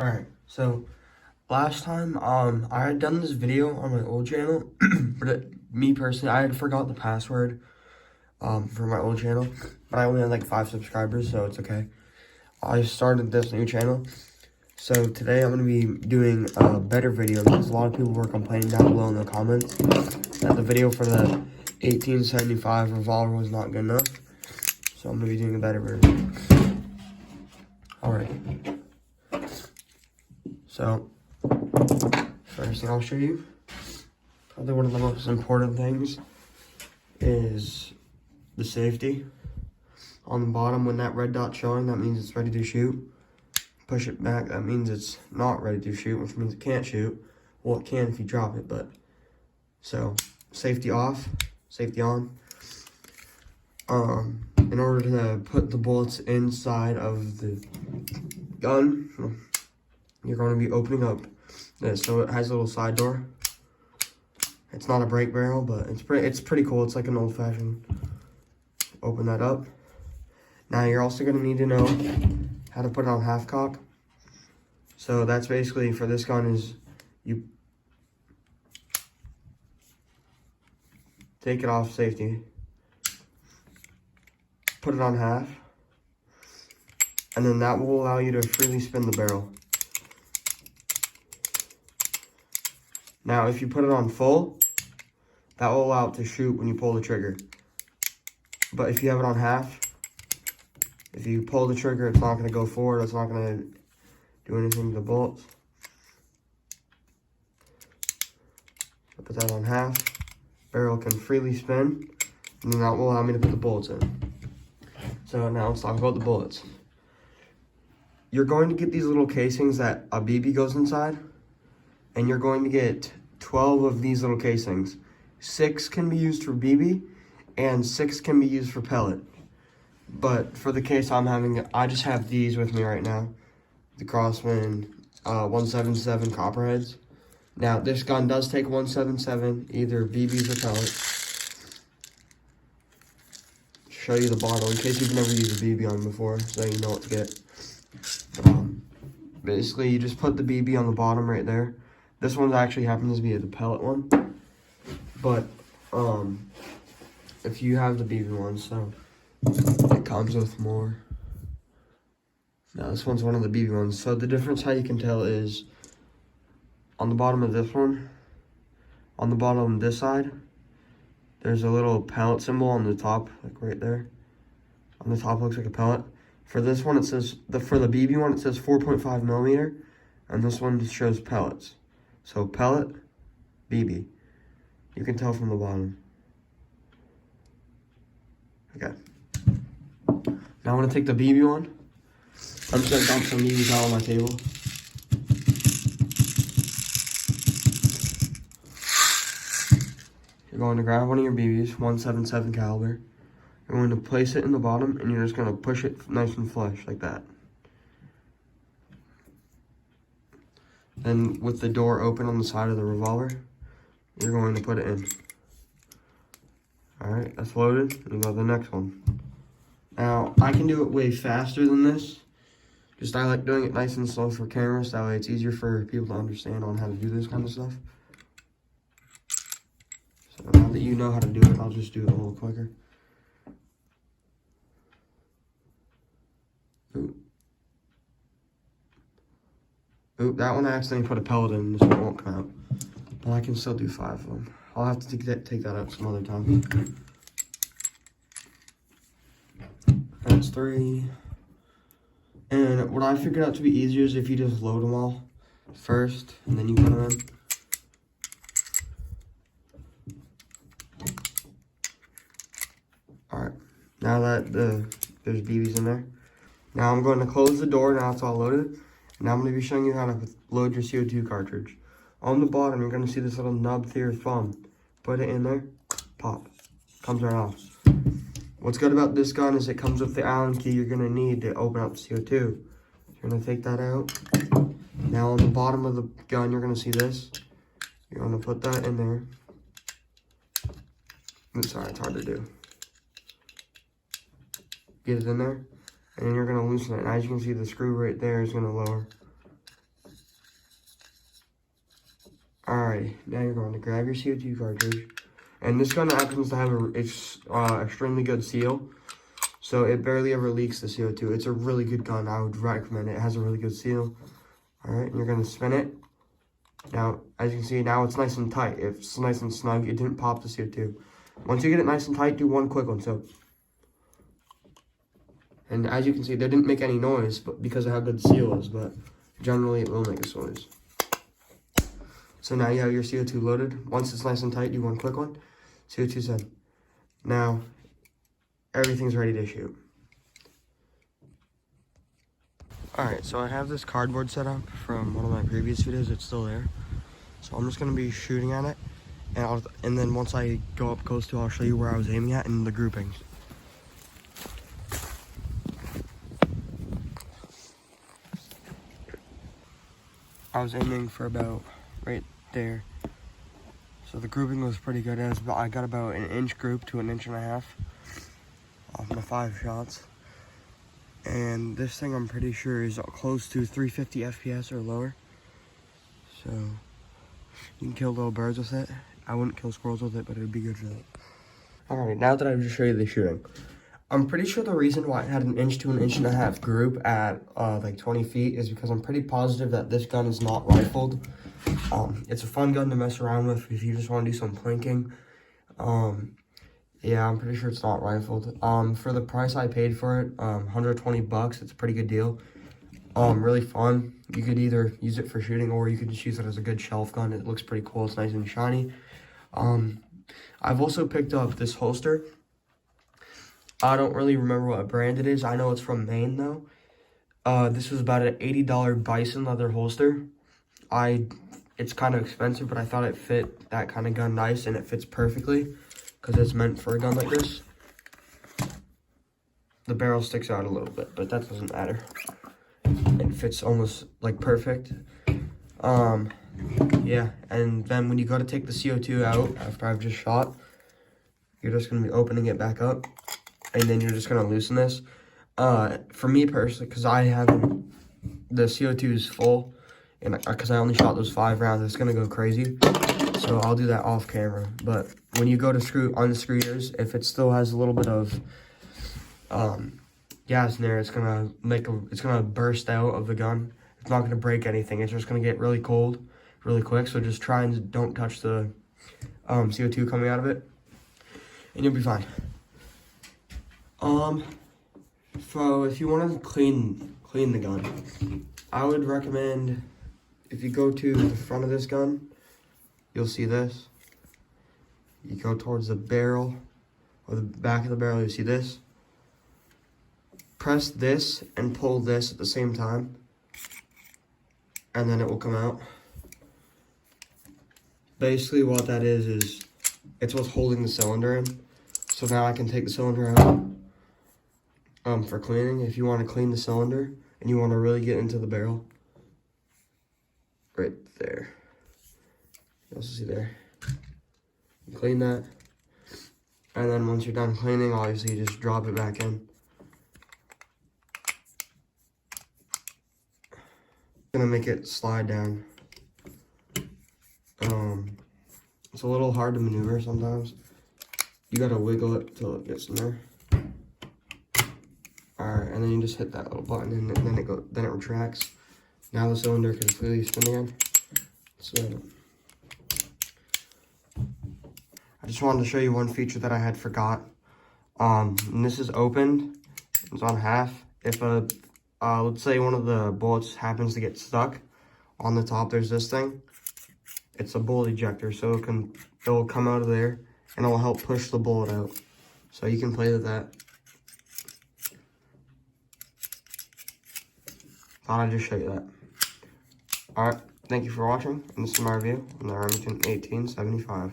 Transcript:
Alright, so last time, I had done this video on my old channel, but me personally, I had forgot the password, for my old channel, but I only had like 5 subscribers, so it's okay. I started this new channel, so today I'm going to be doing a better video, because a lot of people were complaining down below in the comments that the video for the 1875 revolver was not good enough, so I'm going to be doing a better version. Alright. So, first thing I'll show you, probably one of the most important things, is the safety. On the bottom, when that red dot's showing, that means it's ready to shoot. Push it back, that means it's not ready to shoot, which means it can't shoot. Well, it can if you drop it, but... So, safety off, safety on. In order to put the bullets inside of the gun, you're going to be opening up this, so it has a little side door. It's not a break barrel, but it's pretty cool. It's like an old-fashioned. Open that up. Now you're also going to need to know how to put it on half cock. So that's basically for this gun is you take it off safety, put it on half, and then that will allow you to freely spin the barrel. Now, if you put it on full, that will allow it to shoot when you pull the trigger. But if you have it on half, if you pull the trigger, it's not going to go forward. It's not going to do anything to the bullets. So put that on half. Barrel can freely spin, and then that will allow me to put the bullets in. So now let's talk about the bullets. You're going to get these little casings that a BB goes inside. And you're going to get 12 of these little casings. 6 can be used for BB, and 6 can be used for pellet. But for the case I'm having, I just have these with me right now. The Crossman 177 Copperheads. Now, this gun does take 177, either BBs or pellets. Show you the bottle, in case you've never used a BB on before, so you know what to get. Basically, you just put the BB on the bottom right there. This one actually happens to be the pellet one, but if you have the BB one, so it comes with more. Now this one's one of the BB ones. So the difference, how you can tell, is on the bottom of this one, on the bottom of this side, there's a little pellet symbol on the top, like right there. On the top looks like a pellet. For this one, it says for the BB one, it says 4.5 millimeter, and this one shows pellets. So pellet, BB. You can tell from the bottom. Okay. Now I'm going to take the BB one. I'm just going to dump some BBs out on my table. You're going to grab one of your BBs, 177 caliber. You're going to place it in the bottom, and you're just going to push it nice and flush like that. Then with the door open on the side of the revolver, you're going to put it in. Alright, that's loaded. And go to the next one. Now, I can do it way faster than this. Just I like doing it nice and slow for cameras. That way it's easier for people to understand on how to do this kind of stuff. So now that you know how to do it, I'll just do it a little quicker. Oop, that one I accidentally put a pellet in, this one won't come out. But I can still do 5 of them. I'll have to take that out some other time. That's 3. And what I figured out to be easier is if you just load them all first, and then you put them in. Alright, now that there's BBs in there. Now I'm going to close the door, now it's all loaded. Now I'm going to be showing you how to load your CO2 cartridge. On the bottom, you're going to see this little nub through your thumb. Put it in there, pop. Comes right off. What's good about this gun is it comes with the Allen key you're going to need to open up the CO2. You're going to take that out. Now on the bottom of the gun, you're going to see this. You're going to put that in there. I'm sorry, it's hard to do. Get it in there. And then you're going to loosen it. And as you can see, the screw right there is going to lower. Alright, now you're going to grab your CO2 cartridge. And this gun happens to have extremely good seal. So it barely ever leaks the CO2. It's a really good gun. I would recommend it. It has a really good seal. Alright, and you're going to spin it. Now, as you can see, now it's nice and tight. It's nice and snug. It didn't pop the CO2. Once you get it nice and tight, do one quick one. So, and as you can see, they didn't make any noise but because of how good the seal is. But generally, it will make a noise. So now you have your CO2 loaded. Once it's nice and tight, do one quick one. CO2's in. Now, everything's ready to shoot. Alright, so I have this cardboard set up from one of my previous videos. It's still there. So I'm just going to be shooting at it. And then once I go up close to it, I'll show you where I was aiming at and the groupings. I was aiming for about right there. So the grouping was pretty good. I got about an inch group to an inch and a half off my 5 shots. And this thing I'm pretty sure is close to 350 FPS or lower. So you can kill little birds with it. I wouldn't kill squirrels with it, but it would be good for that. Alright, now that I've just showed you the shooting, I'm pretty sure the reason why it had an inch to an inch and a half group at like 20 feet is because I'm pretty positive that this gun is not rifled. It's a fun gun to mess around with if you just want to do some plinking. Yeah, I'm pretty sure it's not rifled. For the price I paid for it, 120 bucks, it's a pretty good deal. Really fun. You could either use it for shooting or you could just use it as a good shelf gun. It looks pretty cool. It's nice and shiny. I've also picked up this holster. I don't really remember what brand it is. I know it's from Maine though. This was about an $80 bison leather holster. It's kind of expensive, but I thought it fit that kind of gun nice, and it fits perfectly because it's meant for a gun like this. The barrel sticks out a little bit, but that doesn't matter. It fits almost like perfect. Yeah, and then when you go to take the CO2 out after I've just shot, you're just going to be opening it back up, and then you're just going to loosen this. For me personally, because the CO2 is full, and because I only shot those 5 rounds, it's going to go crazy. So I'll do that off camera. But when you go to unscrew yours, if it still has a little bit of gas in there, it's gonna burst out of the gun. It's not gonna break anything. It's just gonna get really cold really quick. So just try and don't touch the CO2 coming out of it, and you'll be fine. So if you want to clean the gun, I would recommend, if you go to the front of this gun, you'll see this. You go towards the barrel, or the back of the barrel, you see this. Press this and pull this at the same time, and then it will come out. Basically what that is it's what's holding the cylinder in. So now I can take the cylinder out for cleaning. If you want to clean the cylinder and you want to really get into the barrel, right there. You also see there. You clean that, and then once you're done cleaning, obviously you just drop it back in. Gonna make it slide down. It's a little hard to maneuver sometimes. You gotta wiggle it till it gets in there. Alright, and then you just hit that little button, and then it retracts. Now the cylinder can freely spin again. So I just wanted to show you one feature that I had forgot. And this is opened. It's on half. If let's say one of the bullets happens to get stuck on the top, there's this thing. It's a bullet ejector, so it will come out of there and it will help push the bullet out. So you can play with that. Thought I'd just show you that. Alright, thank you for watching, and this is my review on the Remington 1875.